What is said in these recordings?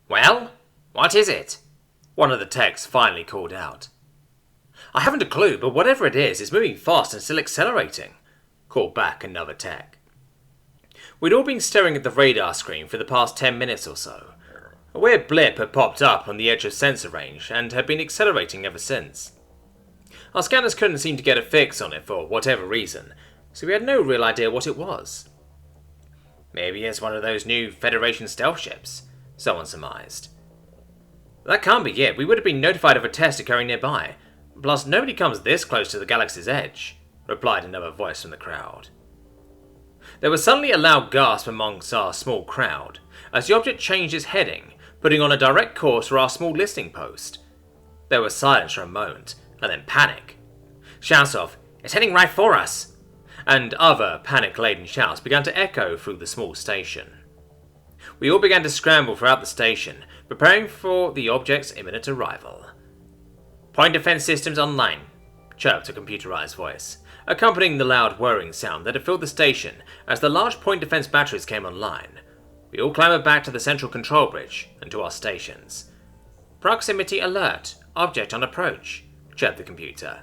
Well, what is it? One of the techs finally called out. I haven't a clue, but whatever it is, it's moving fast and still accelerating, called back another tech. We'd all been staring at the radar screen for the past 10 minutes or so. A weird blip had popped up on the edge of sensor range and had been accelerating ever since. Our scanners couldn't seem to get a fix on it for whatever reason, so we had no real idea what it was. Maybe it's one of those new Federation stealth ships, someone surmised. That can't be it. We would have been notified of a test occurring nearby. Plus, nobody comes this close to the galaxy's edge, replied another voice from the crowd. There was suddenly a loud gasp amongst our small crowd as the object changed its heading, putting on a direct course for our small listening post. There was silence for a moment, and then panic. Shouts of, "It's heading right for us!" and other panic-laden shouts began to echo through the small station. We all began to scramble throughout the station, preparing for the object's imminent arrival. "Point defense systems online," chirped a computerized voice, accompanying the loud whirring sound that had filled the station as the large point defense batteries came online. We all clambered back to the central control bridge and to our stations. "Proximity alert, object on approach," chirped the computer.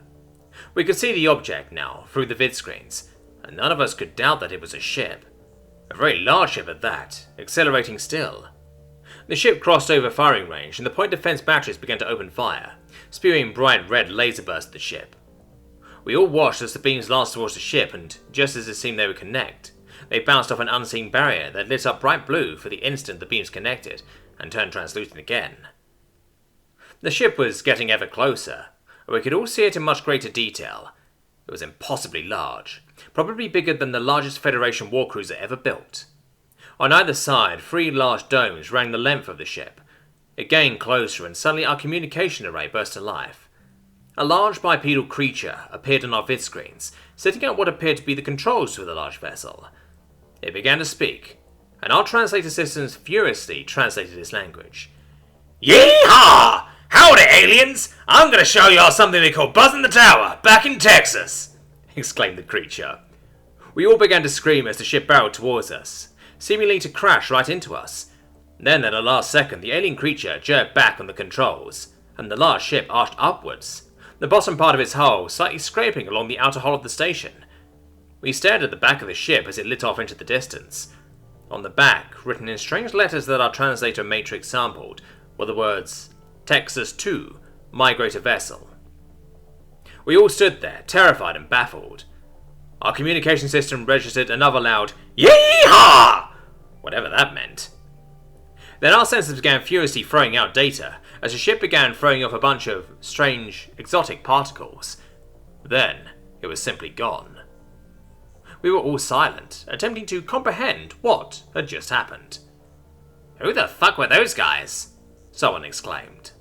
We could see the object now through the vid screens, and none of us could doubt that it was a ship. A very large ship at that, accelerating still. The ship crossed over firing range and the point defense batteries began to open fire, spewing bright red laser bursts at the ship. We all watched as the beams lanced towards the ship, and just as it seemed they would connect, they bounced off an unseen barrier that lit up bright blue for the instant the beams connected and turned translucent again. The ship was getting ever closer, and we could all see it in much greater detail. It was impossibly large, probably bigger than the largest Federation warcruiser ever built. On either side, 3 large domes ran the length of the ship. It gained closer, and suddenly our communication array burst to life. A large bipedal creature appeared on our vid screens, setting out what appeared to be the controls to the large vessel. It began to speak, and our translator systems furiously translated its language. "Yee-haw! Howdy, aliens! I'm gonna show y'all something they call buzzing the tower, back in Texas!" exclaimed the creature. We all began to scream as the ship barreled towards us, seemingly to crash right into us. Then, at the last second, the alien creature jerked back on the controls, and the large ship arched upwards, the bottom part of its hull slightly scraping along the outer hull of the station. We stared at the back of the ship as it lit off into the distance. On the back, written in strange letters that our translator matrix sampled, were the words, "Texas 2, migrate a vessel." We all stood there, terrified and baffled. Our communication system registered another loud, "Yee-haw!" whatever that meant. Then our sensors began furiously throwing out data, as the ship began throwing off a bunch of strange, exotic particles. Then, it was simply gone. We were all silent, attempting to comprehend what had just happened. "Who the fuck were those guys?" someone exclaimed.